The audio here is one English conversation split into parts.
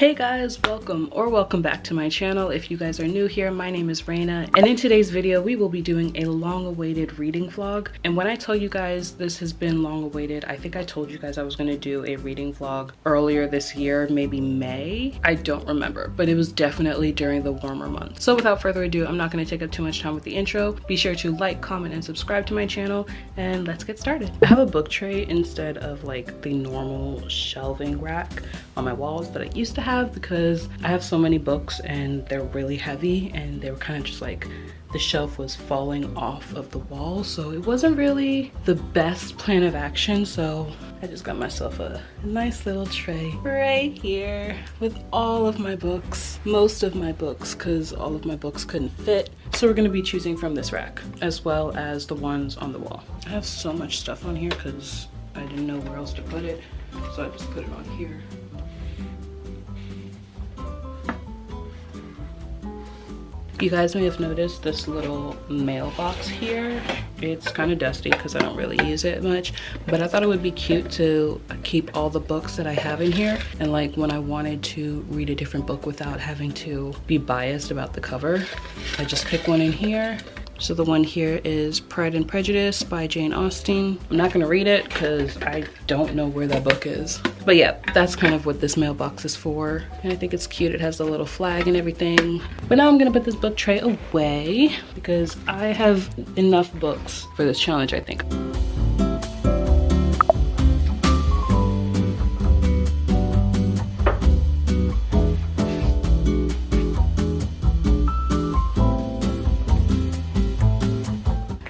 Hey guys, welcome back to my channel. If you guys are new here, my name is Rayna, and in today's video we will be doing a long-awaited reading vlog. And when I tell you guys this has been long-awaited, I think I told you guys I was going to do a reading vlog earlier this year, maybe May. I don't remember, but it was definitely during the warmer months. So without further ado, I'm not going to take up too much time with the intro. Be sure to like, comment, and subscribe to my channel, and let's get started. I have a book tray instead of like the normal shelving rack on my walls that I used to have, because I have so many books and they're really heavy, and they were kind of just like the shelf was falling off of the wall, so it wasn't really the best plan of action. So I just got myself a nice little tray right here with all of my books, most of my books, because all of my books couldn't fit. So we're going to be choosing from this rack as well as the ones on the wall. I have so much stuff on here because I didn't know where else to put it, so I just put it on here. You guys may have noticed this little mailbox here. It's kind of dusty because I don't really use it much, but I thought it would be cute to keep all the books that I have in here, and like when I wanted to read a different book without having to be biased about the cover, I just pick one in here. So the one here is Pride and Prejudice by Jane Austen. I'm not gonna read it because I don't know where that book is. But yeah, that's kind of what this mailbox is for. And I think it's cute. It has the little flag and everything. But now I'm gonna put this book tray away because I have enough books for this challenge, I think.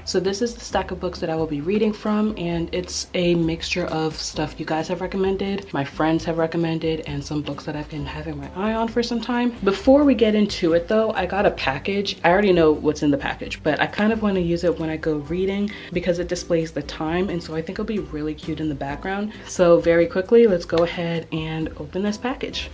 So this is the stack of books that I will be reading from, and it's a mixture of stuff you guys have recommended, my friends have recommended, and some books that I've been having my eye on for some time. Before we get into it though, I got a package. I already know what's in the package, but I kind of want to use it when I go reading because it displays the time, and so I think it'll be really cute in the background. So very quickly, let's go ahead and open this package.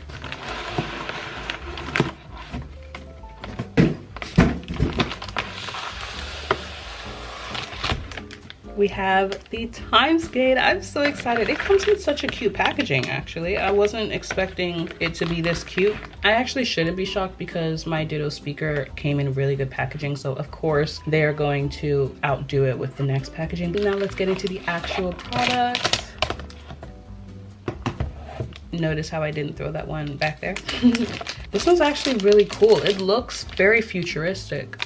We have the Timegate. I'm so excited. It comes with such a cute packaging, actually. I wasn't expecting it to be this cute. I actually shouldn't be shocked because my Ditto speaker came in really good packaging, so of course they're going to outdo it with the next packaging. Now let's get into the actual product. Notice how I didn't throw that one back there. This one's actually really cool. It looks very futuristic.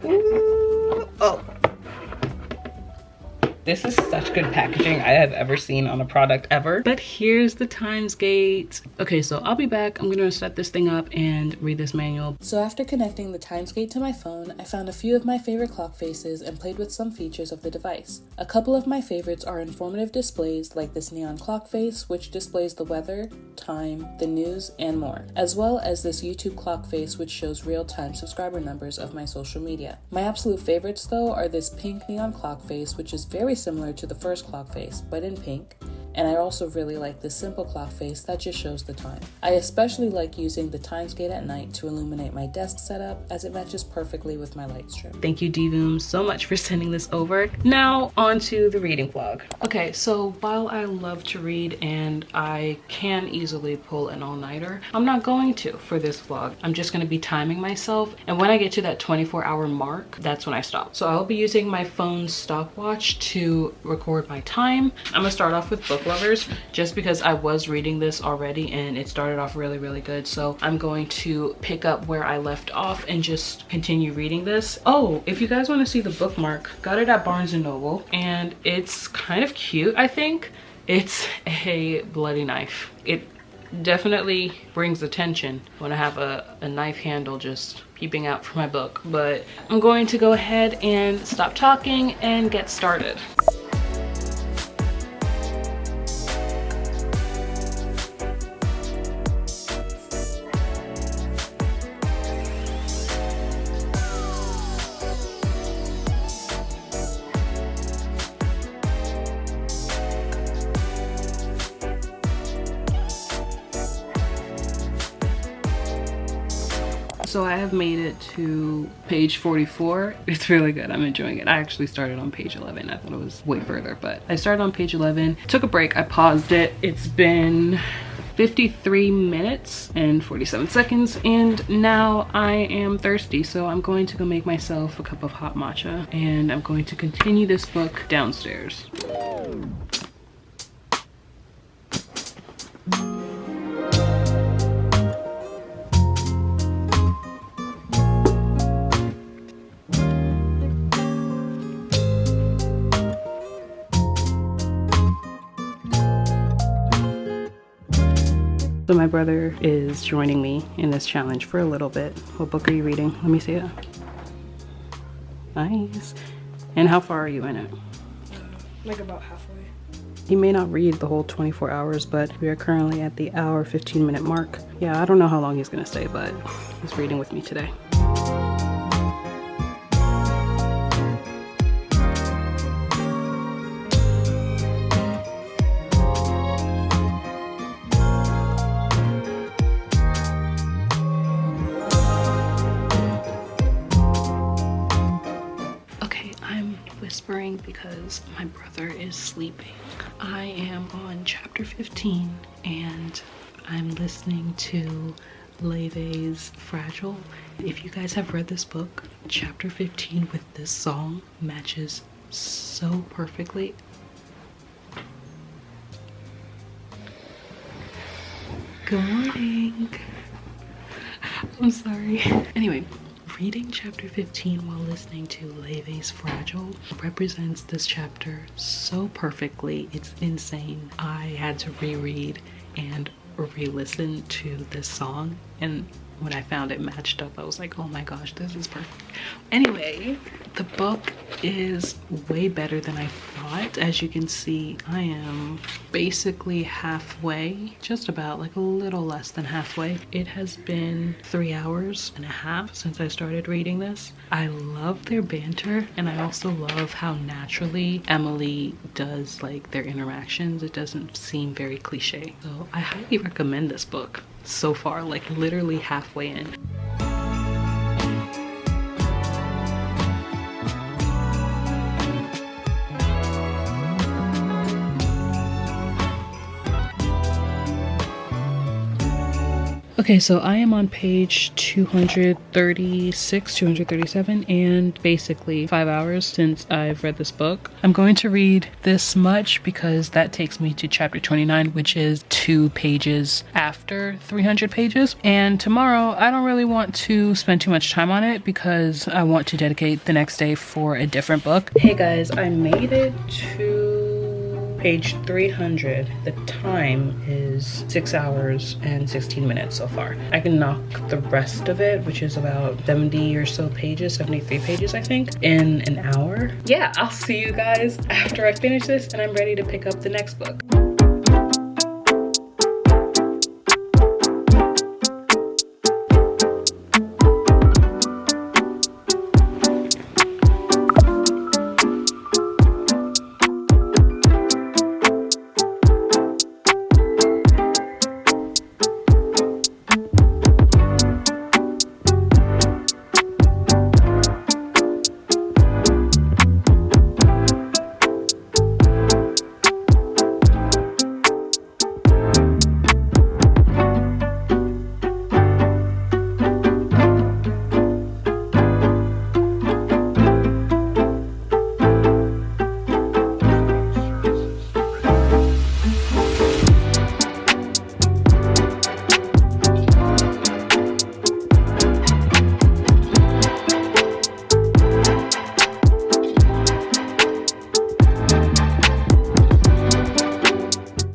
Ooh, oh, this is such good packaging I have ever seen on a product ever. But here's the Timegate. Okay, so I'll be back. I'm gonna set this thing up and read this manual. So after connecting the Timegate to my phone, I found a few of my favorite clock faces and played with some features of the device. A couple of my favorites are informative displays like this neon clock face, which displays the weather, time, the news, and more, as well as this YouTube clock face, which shows real-time subscriber numbers of my social media. My absolute favorites though are this pink neon clock face, which is very similar to the first clock face, but in pink. And I also really like this simple clock face that just shows the time. I especially like using the Timegate at night to illuminate my desk setup, as it matches perfectly with my light strip. Thank you, Divoom, so much for sending this over. Now on to the reading vlog. Okay, so while I love to read and I can easily pull an all-nighter, I'm not going to for this vlog. I'm just gonna be timing myself, and when I get to that 24-hour mark, that's when I stop. So I'll be using my phone's stopwatch to record my time. I'm gonna start off with book lovers just because I was reading this already and it started off really good, so I'm going to pick up where I left off and just continue reading this. Oh, if you guys want to see the bookmark, got it at Barnes & Noble, and it's kind of cute. I think it's a bloody knife. It definitely brings attention when I have a knife handle just peeping out from my book, but I'm going to go ahead and stop talking and get started. So I have made it to page 44. It's really good. I'm enjoying it. I actually started on page 11. I thought it was way further, but I started on page 11. Took a break. I paused it. It's been 53 minutes and 47 seconds, and now I am thirsty, so I'm going to go make myself a cup of hot matcha, and I'm going to continue this book downstairs. So my brother is joining me in this challenge for a little bit. What book are you reading? Let me see it. Nice. And how far are you in it? Like about halfway. He may not read the whole 24 hours, but we are currently at the hour 15-minute mark. Yeah, I don't know how long he's gonna stay, but he's reading with me today. Whispering because my brother is sleeping. I am on chapter 15 and I'm listening to Leve's Fragile. If you guys have read this book, chapter 15 with this song matches so perfectly. Good morning. I'm sorry. Anyway, reading chapter 15 while listening to Leve's Fragile represents this chapter so perfectly. It's insane. I had to reread and re-listen to this song, and when I found it matched up, I was like, oh my gosh, this is perfect. Anyway, the book is way better than I thought. As you can see, I am basically halfway, just about, like a little less than halfway. It has been 3 hours and a half since I started reading this. I love their banter, and I also love how naturally Emily does like their interactions. It doesn't seem very cliche. So I highly recommend this book so far, like literally halfway in. Okay, so I am on page 236, 237, and basically 5 hours since I've read this book. I'm going to read this much because that takes me to chapter 29, which is 2 pages after 300 pages. And tomorrow, I don't really want to spend too much time on it because I want to dedicate the next day for a different book. Hey guys, I made it to page 300. The time is 6 hours and 16 minutes so far. I can knock the rest of it, which is about 70 or so pages, 73 pages I think, in an hour. Yeah, I'll see you guys after I finish this and I'm ready to pick up the next book.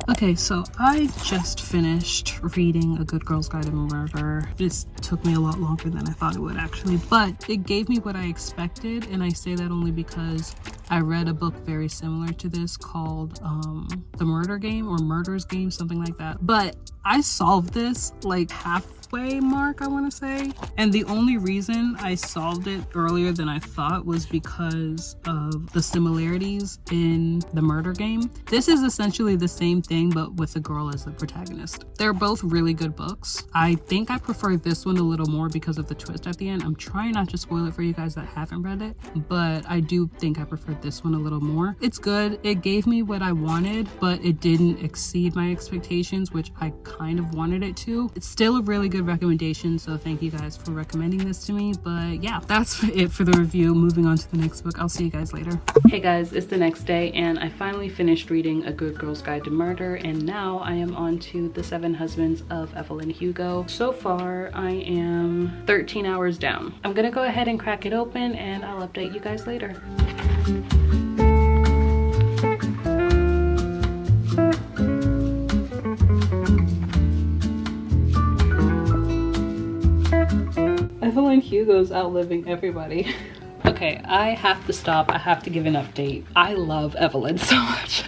Okay, so I just finished reading A Good Girl's Guide to Murder. This took me a lot longer than I thought it would actually, but it gave me what I expected, and I say that only because I read a book very similar to this called The Murder Game or Murder's Game, something like that. But I solved this like halfway mark, I want to say. And the only reason I solved it earlier than I thought was because of the similarities in The Murder Game. This is essentially the same thing, but with a girl as the protagonist. They're both really good books. I think I prefer this one a little more because of the twist at the end. I'm trying not to spoil it for you guys that haven't read it, but I do think I prefer this one a little more. It's good. It gave me what I wanted, but it didn't exceed my expectations, which I kind of wanted it to. It's still a really good recommendation, so thank you guys for recommending this to me. But yeah, that's it for the review. Moving on to the next book. I'll see you guys later. Hey guys, it's the next day and I finally finished reading A Good Girl's Guide to Murder, and now I am on to The 7 Husbands of Evelyn Hugo. So far I am 13 hours down. I'm gonna go ahead and crack it open and I'll update you guys later. Evelyn Hugo's outliving everybody. Okay, I have to stop. I have to give an update. I love Evelyn so much.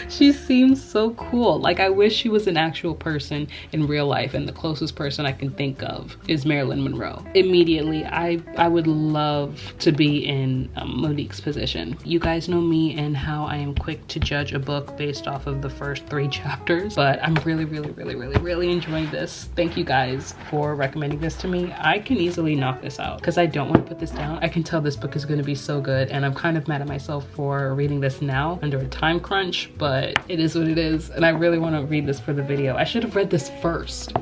She seems so cool. Like, I wish she was an actual person in real life, and the closest person I can think of is Marilyn Monroe. Immediately, I would love to be in Monique's position. You guys know me and how I am quick to judge a book based off of the first 3 chapters, but I'm really enjoying this. Thank you guys for recommending this to me. I can easily knock this out because I don't want to put this down. I can tell this book is going to be so good, and I'm kind of mad at myself for reading this now under a time crunch, but it is what it is, and I really want to read this for the video. I should have read this first.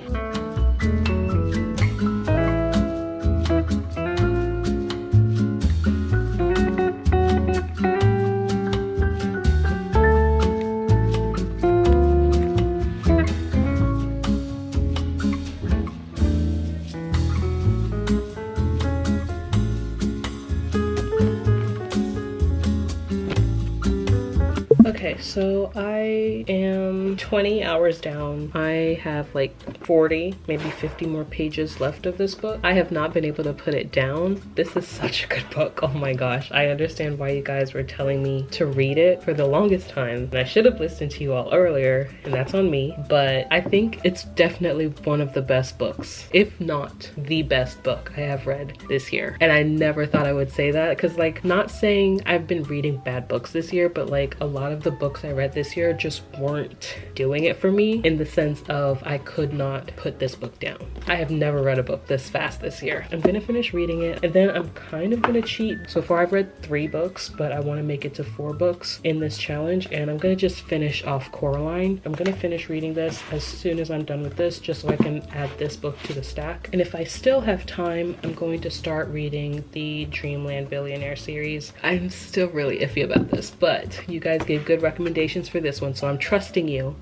Okay, so I am 20 hours down. I have like 40, maybe 50 more pages left of this book. I have not been able to put it down. This is such a good book. Oh my gosh. I understand why you guys were telling me to read it for the longest time. And I should have listened to you all earlier, and that's on me. But I think it's definitely one of the best books, if not the best book I have read this year. And I never thought I would say that, because like, not saying I've been reading bad books this year, but like a lot of the books I read this year just weren't doing it for me, in the sense of I could not put this book down. I have never read a book this fast this year. I'm gonna finish reading it, and then I'm kind of gonna cheat. So far I've read 3 books, but I want to make it to 4 books in this challenge, and I'm gonna just finish off Coraline. I'm gonna finish reading this as soon as I'm done with this, just so I can add this book to the stack. And if I still have time, I'm going to start reading the Dreamland Billionaire series. I'm still really iffy about this, but you guys gave good recommendations for this one, so I'm trusting you.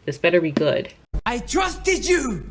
This better be good. I trusted you!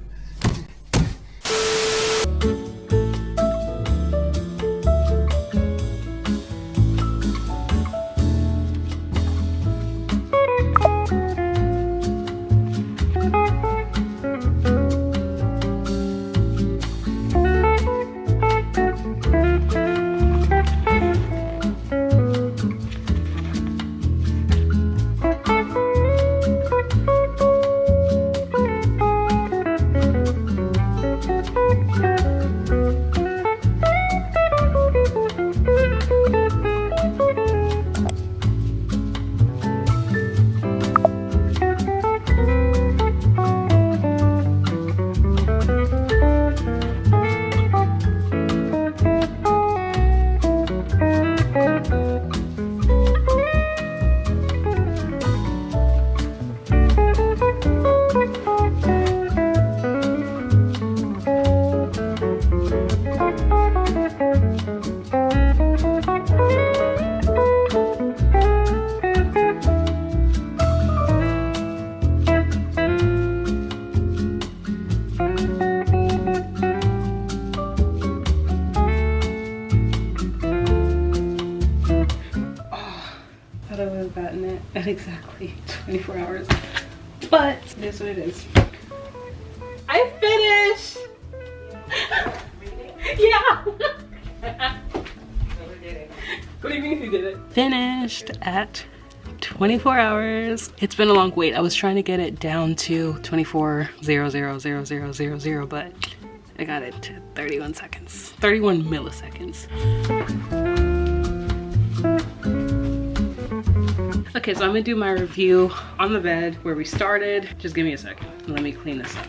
At exactly 24 hours, but it is what it is. I finished. Yeah. What are you mean he did it? Finished at 24 hours. It's been a long wait. I was trying to get it down to 24:00:00:00, but I got it to 31 seconds. 31 milliseconds. Okay, so I'm gonna do my review on the bed where we started. Just give me a second. Let me clean this up.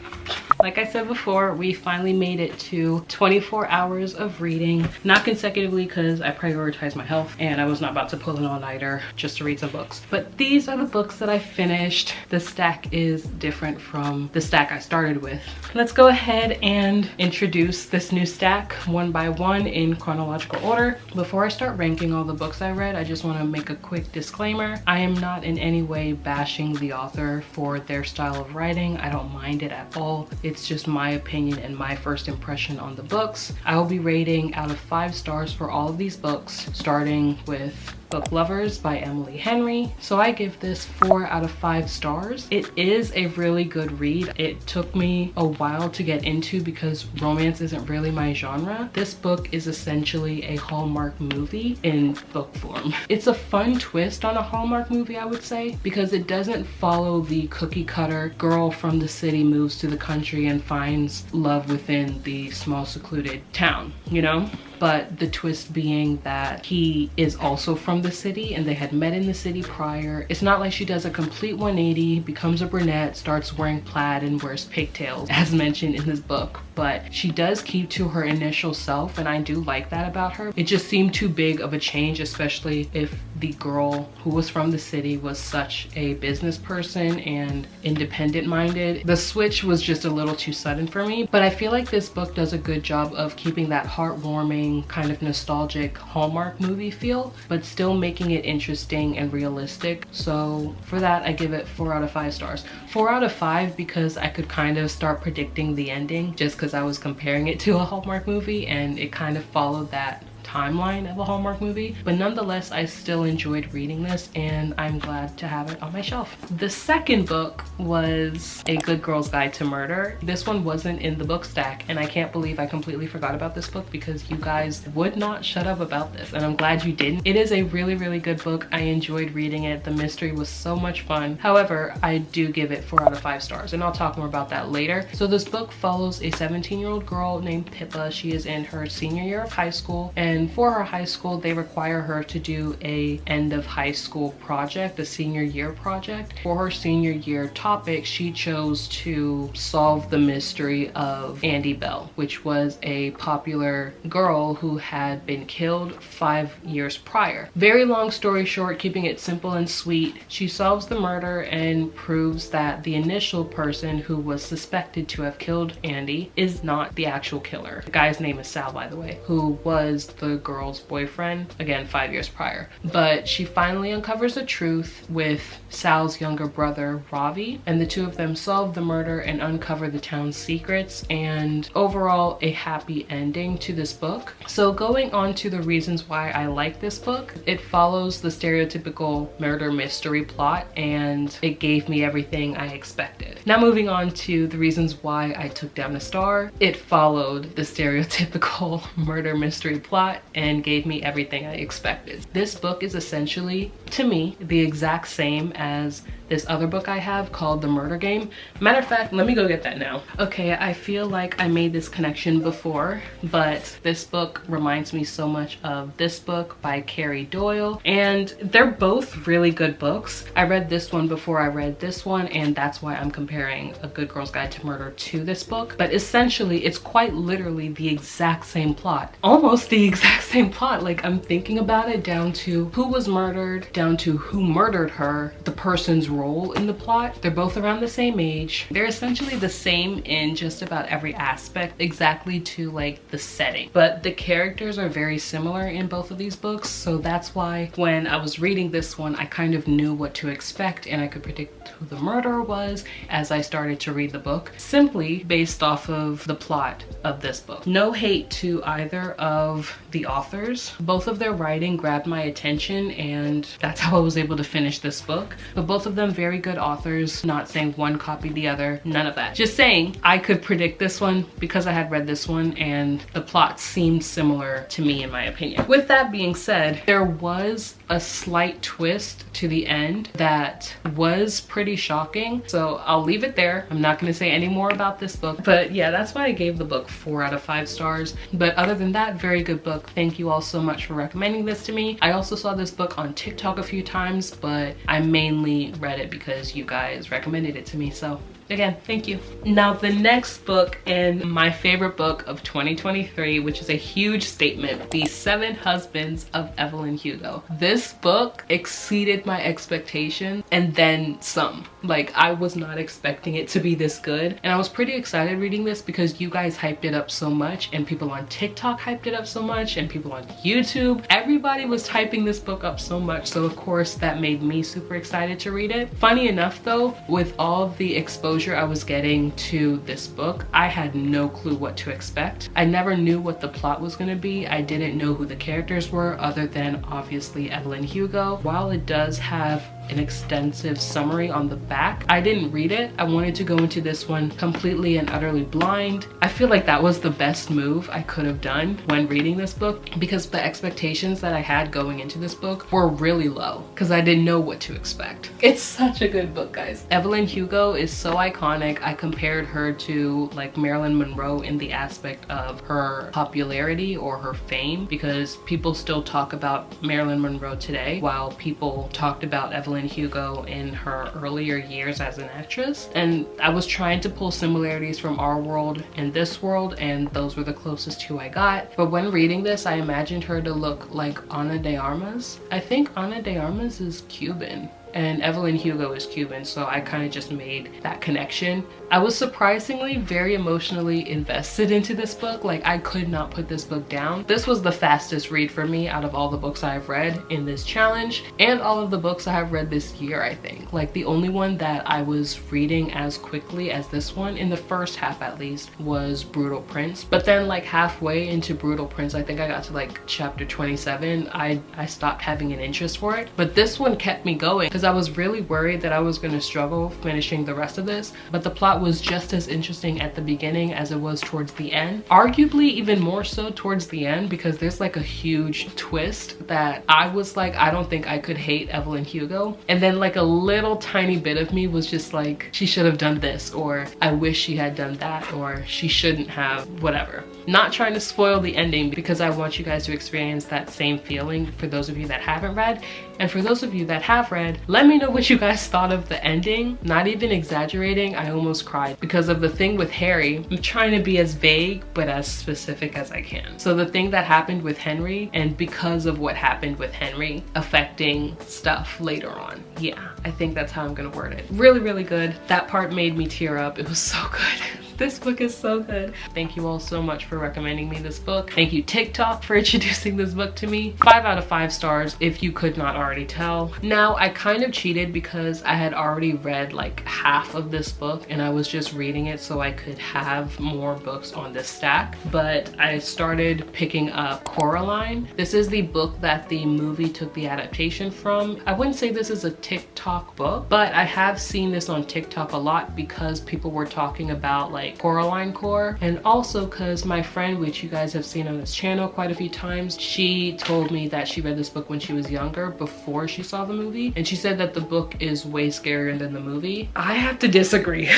Like I said before, we finally made it to 24 hours of reading. Not consecutively because I prioritized my health and I was not about to pull an all-nighter just to read some books. But these are the books that I finished. The stack is different from the stack I started with. Let's go ahead and introduce this new stack one by one in chronological order. Before I start ranking all the books I read, I just want to make a quick disclaimer. I am not in any way bashing the author for their style of writing. I don't mind it at all. It's just my opinion and my first impression on the books. I will be rating out of 5 stars for all of these books, starting with Book Lovers by Emily Henry. So I give this 4 out of 5 stars. It is a really good read. It took me a while to get into because romance isn't really my genre. This book is essentially a Hallmark movie in book form. It's a fun twist on a Hallmark movie, I would say, because it doesn't follow the cookie cutter girl from the city moves to the country and finds love within the small secluded town, you know? But the twist being that he is also from the city and they had met in the city prior. It's not like she does a complete 180, becomes a brunette, starts wearing plaid and wears pigtails as mentioned in this book. But she does keep to her initial self and I do like that about her. It just seemed too big of a change, especially if the girl who was from the city was such a business person and independent minded. The switch was just a little too sudden for me, but I feel like this book does a good job of keeping that heartwarming, kind of nostalgic Hallmark movie feel, but still making it interesting and realistic. So for that, I give it 4 out of 5 stars. 4 out of 5 because I could kind of start predicting the ending just because I was comparing it to a Hallmark movie and it kind of followed that timeline of a Hallmark movie, but nonetheless I still enjoyed reading this and I'm glad to have it on my shelf. The second book was A Good Girl's Guide to Murder. This one wasn't in the book stack and I can't believe I completely forgot about this book because you guys would not shut up about this and I'm glad you didn't. It is a really, really good book. I enjoyed reading it. The mystery was so much fun. However, I do give it 4 out of 5 stars and I'll talk more about that later. So this book follows a 17-year-old girl named Pippa. She is in her senior year of high school and for her high school they require her to do a end of high school project, a senior year project. For her senior year topic, she chose to solve the mystery of Andy Bell, which was a popular girl who had been killed 5 years prior. Very long story short, keeping it simple and sweet, she solves the murder and proves that the initial person who was suspected to have killed Andy is not the actual killer. The guy's name is Sal, by the way, who was the girl's boyfriend, again 5 years prior. But she finally uncovers the truth with Sal's younger brother Ravi, and the two of them solve the murder and uncover the town's secrets, and overall a happy ending to this book. So going on to the reasons why I like this book, it follows the stereotypical murder mystery plot and it gave me everything I expected. Now moving on to the reasons why I took down a star, it followed the stereotypical murder mystery plot and gave me everything I expected. This book is essentially, to me, the exact same as this other book I have called The Murder Game. Matter of fact, let me go get that now. Okay, I feel like I made this connection before, but this book reminds me so much of this book by Carrie Doyle, and they're both really good books. I read this one before I read this one, and that's why I'm comparing A Good Girl's Guide to Murder to this book. But essentially, it's quite literally the exact same plot. Almost the exact same plot. Like, I'm thinking about it down to who was murdered, down to who murdered her, the person's role in the plot. They're both around the same age. They're essentially the same in just about every aspect, exactly to like the setting. But the characters are very similar in both of these books, so that's why when I was reading this one, I kind of knew what to expect and I could predict who the murderer was as I started to read the book, simply based off of the plot of this book. No hate to either of the authors. Both of their writing grabbed my attention and that's how I was able to finish this book. But both of them them very good authors. Not saying one copied the other, none of that. Just saying I could predict this one because I had read this one and the plot seemed similar to me in my opinion. With that being said, there was a slight twist to the end that was pretty shocking. So I'll leave it there. I'm not going to say any more about this book, but yeah, that's why I gave the book 4 out of 5 stars. But other than that, very good book. Thank you all so much for recommending this to me. I also saw this book on TikTok a few times, but I mainly read it because you guys recommended it to me. So again, thank you. Now the next book, and my favorite book of 2023, which is a huge statement, The 7 Husbands of Evelyn Hugo. This book exceeded my expectations and then some. Like, I was not expecting it to be this good, and I was pretty excited reading this because you guys hyped it up so much, and people on TikTok hyped it up so much, and people on YouTube, everybody was hyping this book up so much. So of course that made me super excited to read it. Funny enough though, with all the exposure I was getting to this book, I had no clue what to expect. I never knew what the plot was going to be. I didn't know who the characters were other than obviously Evelyn Hugo. While it does have an extensive summary on the back, I didn't read it. I wanted to go into this one completely and utterly blind. I feel like that was the best move I could have done when reading this book, because the expectations that I had going into this book were really low because I didn't know what to expect. It's such a good book, guys. Evelyn Hugo is so iconic. I compared her to like Marilyn Monroe in the aspect of her popularity or her fame, because people still talk about Marilyn Monroe today while people talked about Evelyn Hugo in her earlier years as an actress. And I was trying to pull similarities from our world and this world, and those were the closest two I got. But when reading this, I imagined her to look like Ana de Armas. I think Ana de Armas is Cuban and Evelyn Hugo is Cuban, so I kind of just made that connection. I was surprisingly very emotionally invested into this book. Like, I could not put this book down. This was the fastest read for me out of all the books I've read in this challenge and all of the books I have read this year, I think. Like, the only one that I was reading as quickly as this one, in the first half at least, was Brutal Prince. But then like halfway into Brutal Prince, I think I got to like chapter 27, I stopped having an interest for it. But this one kept me going because I was really worried that I was going to struggle finishing the rest of this, but the plot was just as interesting at the beginning as it was towards the end. Arguably even more so towards the end, because there's like a huge twist that I was like, I don't think I could hate Evelyn Hugo. And then like a little tiny bit of me was just like, she should have done this, or I wish she had done that, or she shouldn't have, whatever. Not trying to spoil the ending because I want you guys to experience that same feeling for those of you that haven't read. And for those of you that have read, let me know what you guys thought of the ending. Not even exaggerating, I almost cried because of the thing with Harry. I'm trying to be as vague but as specific as I can. So the thing that happened with Henry, and because of what happened with Henry affecting stuff later on. Yeah, I think that's how I'm gonna word it. Really, really good. That part made me tear up. It was so good. This book is so good. Thank you all so much for recommending me this book. Thank you TikTok for introducing this book to me. 5 out of 5 stars if you could not already tell. Now I kind of cheated because I had already read like half of this book and I was just reading it so I could have more books on this stack. But I started picking up Coraline. This is the book that the movie took the adaptation from. I wouldn't say this is a TikTok book, but I have seen this on TikTok a lot because people were talking about like Coraline core, and also because my friend, which you guys have seen on this channel quite a few times, she told me that she read this book when she was younger before she saw the movie, and she said that the book is way scarier than the movie. I have to disagree.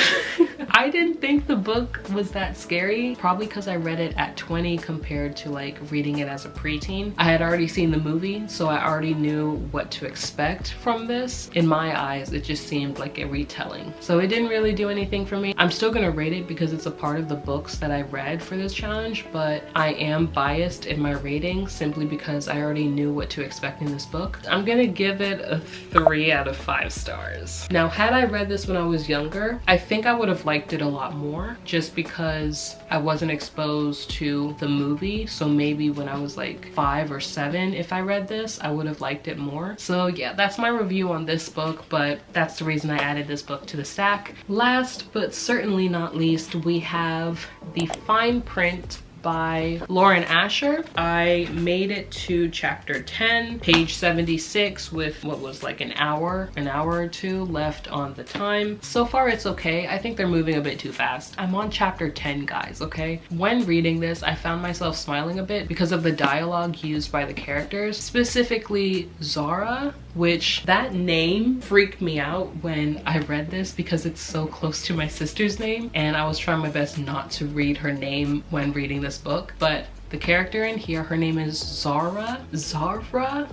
I didn't think the book was that scary, probably because I read it at 20 compared to like reading it as a preteen. I had already seen the movie, so I already knew what to expect from this. In my eyes, it just seemed like a retelling, so it didn't really do anything for me. I'm still gonna rate it because it's a part of the books that I read for this challenge, but I am biased in my rating simply because I already knew what to expect in this book. I'm gonna give it a 3 out of 5 stars. Now, had I read this when I was younger, I think I would have liked it a lot more just because I wasn't exposed to the movie. So maybe when I was like 5 or 7, if I read this, I would have liked it more. So yeah, that's my review on this book, but that's the reason I added this book to the stack. Last but certainly not least, we have the fine print by Lauren Asher. I made it to chapter 10, page 76, with what was like an hour or two left on the time. So far it's okay. I think they're moving a bit too fast. I'm on chapter 10, guys, okay? When reading this, I found myself smiling a bit because of the dialogue used by the characters, specifically Zara, which that name freaked me out when I read this because it's so close to my sister's name, and I was trying my best not to read her name when reading this book. But the character in here, her name is Zara,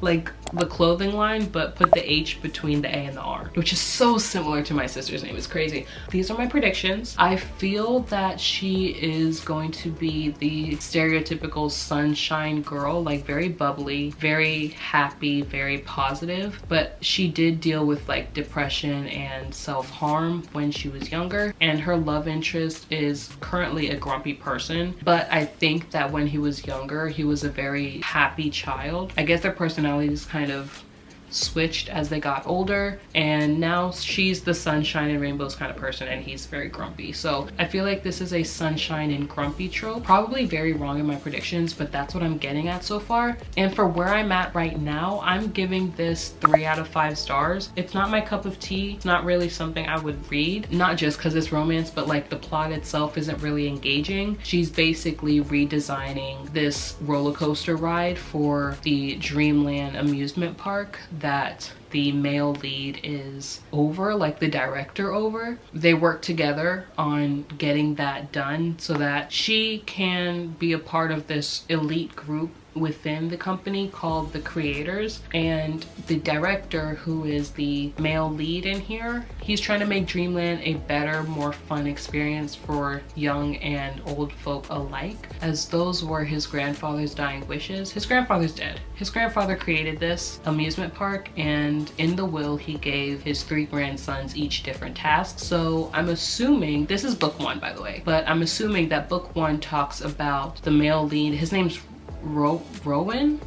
like the clothing line, but put the H between the A and the R, which is so similar to my sister's name. It's crazy. These are my predictions. I feel that she is going to be the stereotypical sunshine girl, like very bubbly, very happy, very positive, but she did deal with like depression and self-harm when she was younger, and her love interest is currently a grumpy person, but I think that when he was younger, he was a very happy child. I guess their personalities kind of switched as they got older, and now she's the sunshine and rainbows kind of person and he's very grumpy. So I feel like this is a sunshine and grumpy trope. Probably very wrong in my predictions, but that's what I'm getting at so far. And for where I'm at right now, I'm giving this 3 out of 5 stars. It's not my cup of tea. It's not really something I would read, not just because it's romance, but like the plot itself isn't really engaging. She's basically redesigning this roller coaster ride for the Dreamland amusement park that the male lead is over, like the director over. They work together on getting that done so that she can be a part of this elite group within the company called the Creators. And the director, who is the male lead in here, he's trying to make Dreamland a better, more fun experience for young and old folk alike, as those were his grandfather's dying wishes. His grandfather's dead. His grandfather created this amusement park, and in the will he gave his 3 grandsons each different tasks. So I'm assuming, this is book 1 by the way, but I'm assuming that book 1 talks about the male lead. His name's Rowan?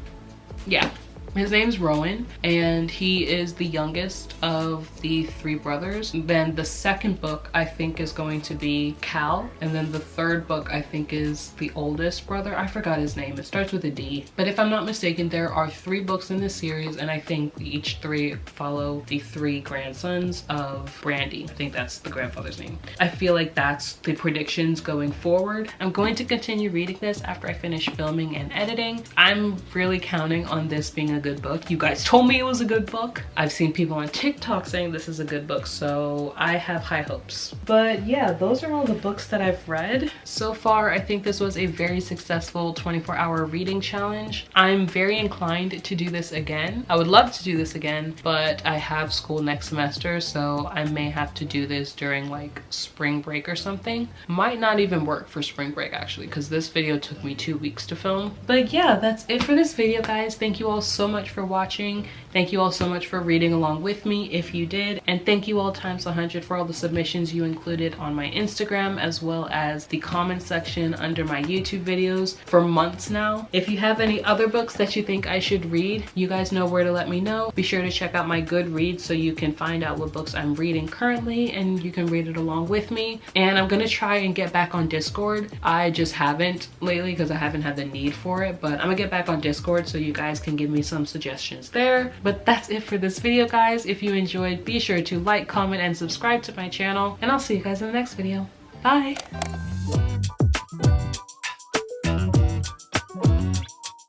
Yeah. His name's Rowan, and he is the youngest of the 3 brothers. Then the second book I think is going to be Cal, and then the third book I think is the oldest brother. I forgot his name. It starts with a D. But if I'm not mistaken, there are 3 books in this series, and I think each 3 follow the 3 grandsons of Brandy. I think that's the grandfather's name. I feel like that's the predictions going forward. I'm going to continue reading this after I finish filming and editing. I'm really counting on this being a good book. You guys told me it was a good book. I've seen people on TikTok saying this is a good book, so I have high hopes. But yeah, those are all the books that I've read so far. I think this was a very successful 24-hour reading challenge. I'm very inclined to do this again. I would love to do this again, but I have school next semester, so I may have to do this during like spring break or something. Might not even work for spring break actually, because this video took me 2 weeks to film. But yeah, that's it for this video, guys. Thank you all so much for watching. Thank you all so much for reading along with me if you did, and thank you all times 100 for all the submissions you included on my Instagram as well as the comment section under my YouTube videos for months now. If you have any other books that you think I should read, you guys know where to let me know. Be sure to check out my Goodreads so you can find out what books I'm reading currently and you can read it along with me. And I'm gonna try and get back on Discord. I just haven't lately because I haven't had the need for it, but I'm gonna get back on Discord so you guys can give me some suggestions there. But that's it for this video, guys. If you enjoyed, be sure to like, comment, and subscribe to my channel, and I'll see you guys in the next video. Bye!